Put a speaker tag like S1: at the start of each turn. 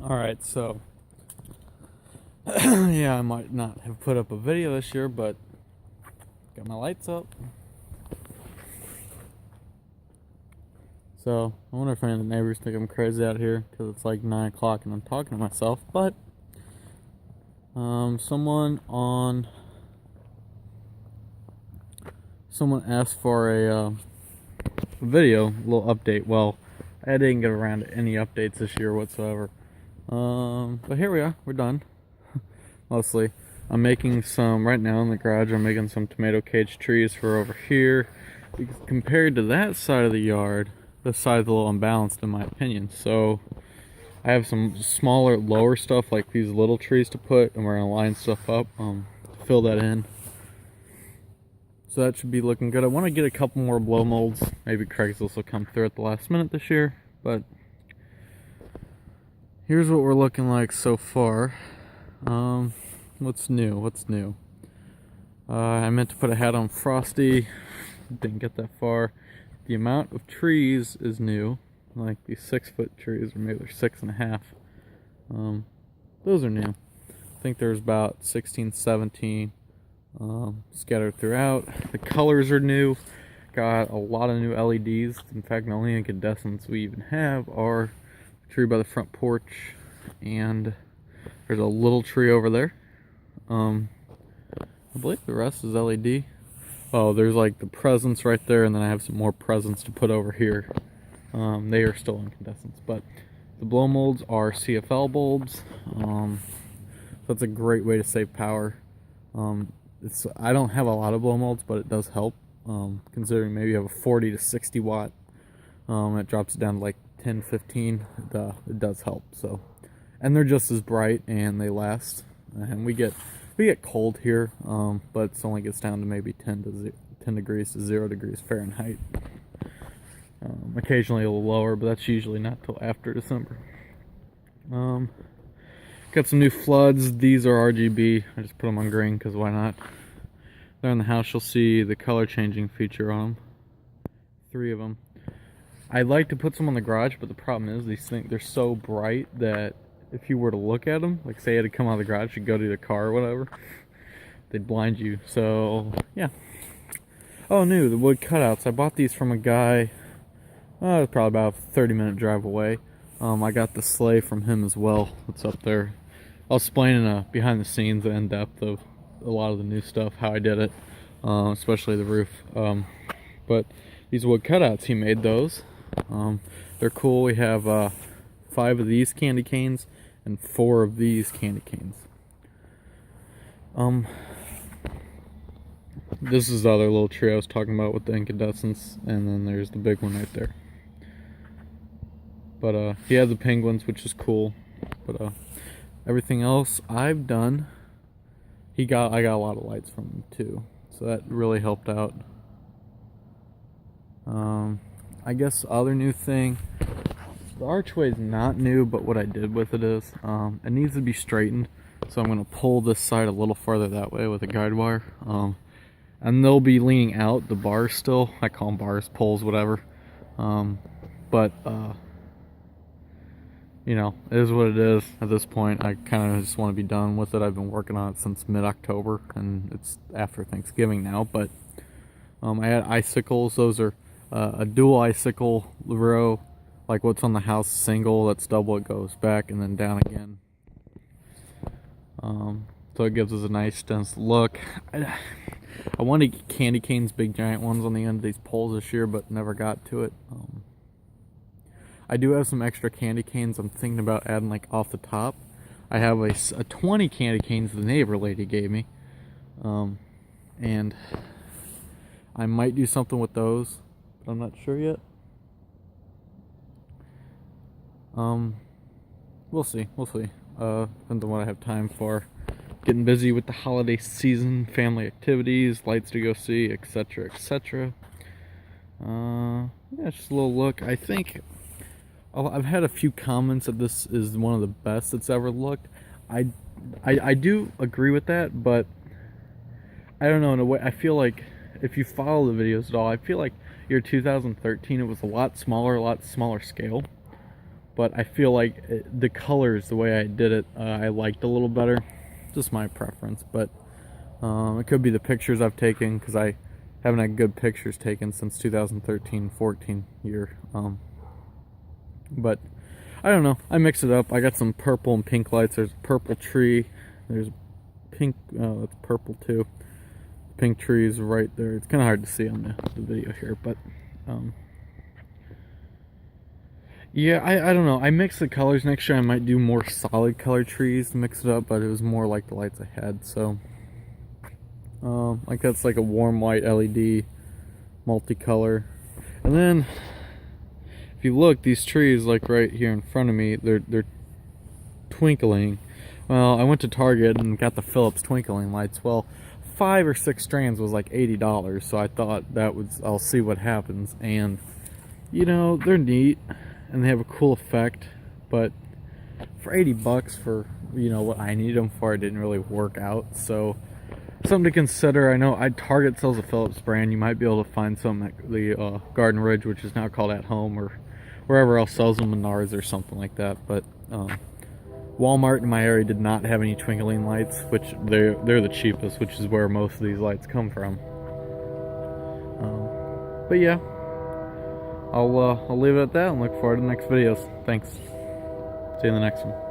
S1: Alright, so yeah, I might not have put up a video this year, but got my lights up. So I wonder if any of the neighbors think I'm crazy out here because it's like 9 o'clock and I'm talking to myself. But someone asked for a video, a little update. Well, I didn't get around to any updates this year whatsoever. But here we are. We're done. Mostly. I'm making some, right now in the garage, I'm making some tomato cage trees for over here. Because compared to that side of the yard, this side's a little unbalanced in my opinion. So I have some smaller, lower stuff like these little trees to put, and we're gonna line stuff up, fill that in. So that should be looking good. I want to get a couple more blow molds. Maybe Craigslist will come through at the last minute this year, but here's what we're looking like so far. What's new? I meant to put a hat on Frosty. Didn't get that far. The amount of trees is new. Like these 6-foot trees, or maybe they're 6.5. Those are new. I think there's about 16, 17 scattered throughout. The colors are new. Got a lot of new LEDs. In fact, the only incandescents we even have are the tree by the front porch, and there's a little tree over there. I believe the rest is LED. Oh, there's like the presents right there, and then I have some more presents to put over here. They are still incandescents, but the blow molds are CFL bulbs. So that's a great way to save power. I don't have a lot of blow molds, but it does help. Considering maybe you have a 40 to 60 watt, it drops it down to like 10, 15. It does help. So, and they're just as bright and they last. And we get cold here, but it only gets down to maybe 10 degrees to 0 degrees Fahrenheit. Occasionally a little lower, but that's usually not till after December. Got some new floods. These are RGB. I just put them on green because why not? There in the house, you'll see the color changing feature on them. 3 of them. I'd like to put some on the garage, but the problem is these things, they're so bright that if you were to look at them, like say you had to come out of the garage, you'd go to the car or whatever, they'd blind you. So yeah. Oh, new, the wood cutouts. I bought these from a guy, probably about a 30-minute drive away. I got the sleigh from him as well. It's up there. I'll explain in behind the scenes, the in-depth of a lot of the new stuff, how I did it, especially the roof. But these wood cutouts, he made those. They're cool. We have 5 of these candy canes and 4 of these candy canes. This is the other little tree I was talking about with the incandescents, and then there's the big one right there. But he had the penguins, which is cool. But everything else I've done, I got a lot of lights from him too, so that really helped out. I guess the other new thing, the archway is not new, but what I did with it is, it needs to be straightened. So I'm going to pull this side a little farther that way with a guide wire. And they'll be leaning out, the bars still. I call them bars, poles, whatever. But you know, it is what it is at this point. I kind of just want to be done with it. I've been working on it since mid-October, and it's after Thanksgiving now. But I had icicles. Those are a dual icicle row, like what's on the house, single. That's double. It goes back and then down again. So it gives us a nice dense look. I wanted to get candy canes, big giant ones on the end of these poles this year, but never got to it. I do have some extra candy canes I'm thinking about adding like off the top. I have a 20 candy canes the neighbor lady gave me. And I might do something with those, but I'm not sure yet. We'll see. Depends on what I have time for. Getting busy with the holiday season, family activities, lights to go see, etc., etc. Yeah, just a little look. I think I've had a few comments that this is one of the best that's ever looked. I do agree with that, but I don't know, in a way, I feel like if you follow the videos at all, I feel like year 2013, it was a lot smaller scale. but I feel like the colors, the way I did it, I liked a little better. Just my preference, but it could be the pictures I've taken, because I haven't had good pictures taken since 2013-14 year. But I don't know. I mix it up. I got some purple and pink lights. There's a purple tree. There's pink. That's purple too. Pink tree is right there. It's kind of hard to see on the video here, but yeah, I don't know. I mix the colors. Next year I might do more solid color trees to mix it up, but it was more like the lights I had. So like that's like a warm white LED multicolor. And then if you look, these trees like right here in front of me, they're twinkling. Well, I went to Target and got the Philips twinkling lights. Well, 5 or 6 strands was like $80, so I thought that was, I'll see what happens. And you know, they're neat and they have a cool effect, but for 80 bucks for, you know, what I need them for, it didn't really work out. So something to consider. I know Target sells a Philips brand. You might be able to find some at the Garden Ridge, which is now called At Home, or wherever else sells them, Menards or something like that. But Walmart in my area did not have any twinkling lights, which they're the cheapest, which is where most of these lights come from. But yeah, I'll leave it at that and look forward to the next videos. Thanks. See you in the next one.